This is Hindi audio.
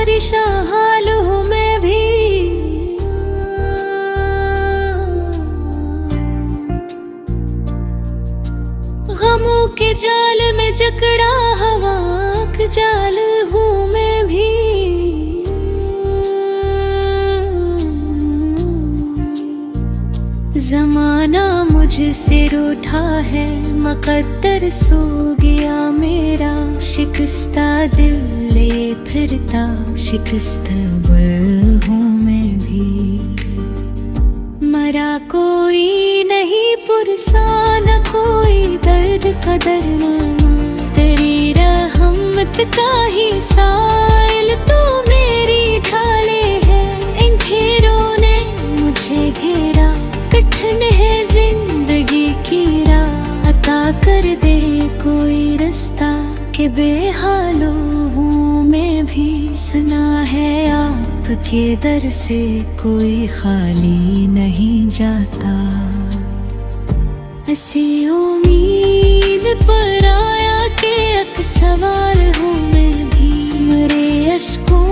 परेशान हाल हूँ मैं भी। गमों के जाल में जकड़ा हवा का जाल हूँ मैं भी। ज़माना मुझसे रूठा है, मुकद्दर सो गया मेरा। शिकस्ता दिल ले फिरता शिकस्त दिल हूँ मैं भी। मरा कोई नहीं पुरसा, न कोई दर्द का दरमाना। तेरी रहमत का ही साइल तू मेरी ढाले है। अंधेरों ने मुझे घेरा, कठिन है जिंदगी की राह। अता कर दे कोई रास्ता के बेहालों हूँ मैं भी। सुना है आपके दर से कोई खाली नहीं जाता। ऐसी उम्मीद पर आया कि एक सवाल हूँ मैं भी। मेरे अश्कों